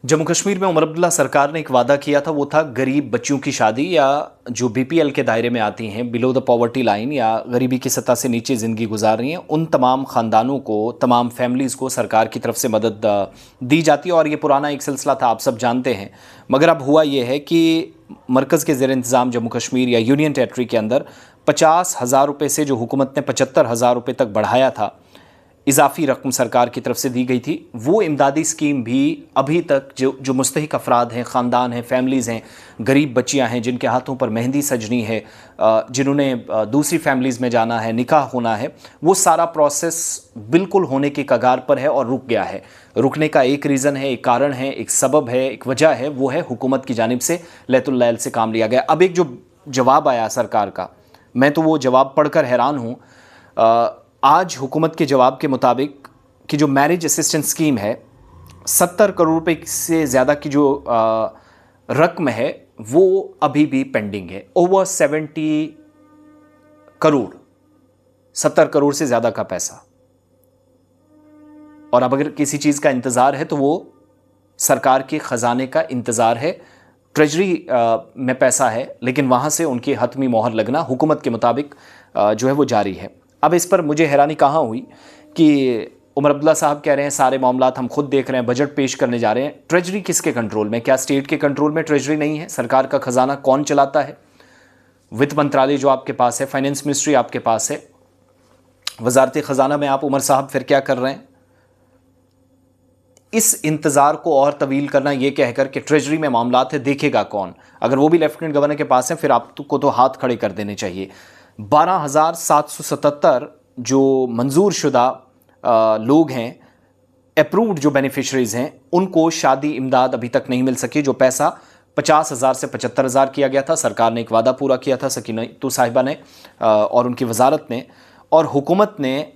जम्मू कश्मीर में उमर अब्दुल्ला सरकार ने एक वादा किया था, वो था गरीब बच्चियों की शादी या जो बीपीएल के दायरे में आती हैं, बिलो द पॉवर्टी लाइन या गरीबी की सतह से नीचे ज़िंदगी गुजार रही हैं, उन तमाम ख़ानदानों को, तमाम फैमिलीज़ को सरकार की तरफ से मदद दी जाती है। और ये पुराना एक सिलसिला था, आप सब जानते हैं। मगर अब हुआ ये है कि मरकज़ के ज़ेर इंतज़ाम जम्मू कश्मीर या यूनियन टेरेटरी के अंदर 50,000 रुपये से जो हुकूमत ने 75,000 रुपये तक बढ़ाया था, इजाफी रकम सरकार की तरफ से दी गई थी, वो इमदादी स्कीम भी अभी तक जो मुस्तहिक अफराद हैं, ख़ानदान हैं, फैमिलीज़ हैं, गरीब बच्चियां हैं जिनके हाथों पर मेहंदी सजनी है, जिन्होंने दूसरी फैमिलीज़ में जाना है, निकाह होना है, वो सारा प्रोसेस बिल्कुल होने के कगार पर है और रुक गया है। रुकने का एक रीज़न है, एक कारण है, एक सबब है, एक वजह है, वो है हुकूमत की जानिब से लैतुल लैल से काम लिया गया। अब एक जो जवाब आया सरकार का, मैं तो वो जवाब पढ़कर हैरान हूँ। आज हुकूमत के जवाब के मुताबिक कि जो मैरिज असिस्टेंस स्कीम है, 70 करोड़ रुपए से ज़्यादा की जो रकम है वो अभी भी पेंडिंग है। ओवर 70 करोड़, 70 करोड़ से ज़्यादा का पैसा। और अब अगर किसी चीज़ का इंतज़ार है तो वो सरकार के ख़जाने का इंतज़ार है। ट्रेजरी में पैसा है, लेकिन वहाँ से उनकी हतमी मोहर लगना हुकूमत के मुताबिक जो है वो जारी है। अब इस पर मुझे हैरानी कहाँ हुई कि उमर अब्दुल्ला साहब कह रहे हैं सारे मामलात हम खुद देख रहे हैं, बजट पेश करने जा रहे हैं। ट्रेजरी किसके कंट्रोल में? क्या स्टेट के कंट्रोल में ट्रेजरी नहीं है? सरकार का खजाना कौन चलाता है? वित्त मंत्रालय जो आपके पास है, फाइनेंस मिनिस्ट्री आपके पास है, वजारत खजाना में आप उमर साहब फिर क्या कर रहे हैं? इस इंतज़ार को और तवील करना, ये कहकर कि ट्रेजरी में मामलात है, देखेगा कौन? अगर वो भी लेफ्टिनेंट गवर्नर के पास है फिर आपको तो हाथ खड़े कर देने चाहिए। 12,777 जो मंजूर शुदा लोग हैं, अप्रूव्ड जो बेनिफिशरीज़ हैं, उनको शादी इमदाद अभी तक नहीं मिल सकी। जो पैसा 50,000 से 75,000 किया गया था, सरकार ने एक वादा पूरा किया था, सकीना साहिबा ने और उनकी वजारत ने, और हुकूमत ने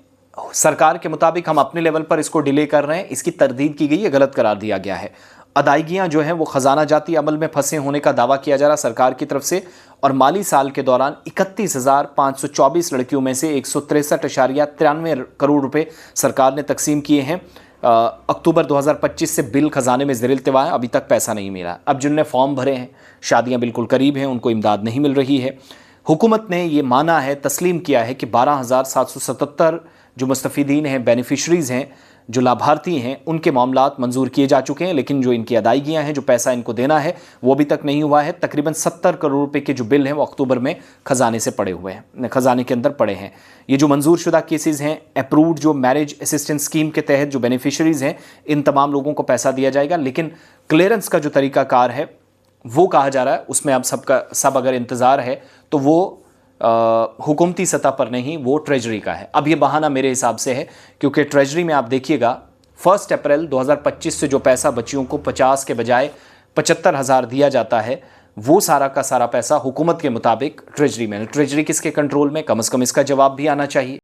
सरकार के मुताबिक हम अपने लेवल पर इसको डिले कर रहे हैं, इसकी तरदीद की गई है, गलत करार दिया गया है। अदायगियाँ जो हैं वो ख़जाना जाती अमल में फंसे होने का दावा किया जा रहा सरकार की तरफ से। और माली साल के दौरान 31,524 लड़कियों में से 163.93 करोड़ रुपए सरकार ने तकसीम किए हैं। अक्टूबर 2025 से बिल खजाने में ज़ेर-इल्तिवा है, अभी तक पैसा नहीं मिला। अब जिनने फॉर्म भरे हैं, शादियां बिल्कुल करीब हैं, उनको इमदाद नहीं मिल रही है। हुकूमत ने ये माना है, तस्लीम किया है कि 12,777 जो मुस्तफ़ीदीन हैं, बेनिफिशरीज़ हैं, जो लाभार्थी हैं, उनके मामलात मंजूर किए जा चुके हैं, लेकिन जो इनकी अदायगियां हैं, जो पैसा इनको देना है, वो अभी तक नहीं हुआ है। तकरीबन 70 करोड़ रुपए के जो बिल हैं वो अक्टूबर में खजाने से पड़े हुए हैं, खजाने के अंदर पड़े हैं। ये जो मंजूर शुदा केसेस हैं, अप्रूव्ड जो मैरिज असिस्टेंस स्कीम के तहत जो बेनिफिशरीज़ हैं, इन तमाम लोगों को पैसा दिया जाएगा, लेकिन क्लियरेंस का जो तरीकाकार है वो कहा जा रहा है, उसमें अब सब अगर इंतज़ार है तो वो हुकूमती सतह पर नहीं, वो ट्रेजरी का है। अब ये बहाना मेरे हिसाब से है, क्योंकि ट्रेजरी में आप देखिएगा 1 अप्रैल 2025 से जो पैसा बच्चियों को 50 के बजाय 75,000 दिया जाता है, वो सारा का सारा पैसा हुकूमत के मुताबिक ट्रेजरी में। ट्रेजरी किसके कंट्रोल में? कम से कम इसका जवाब भी आना चाहिए।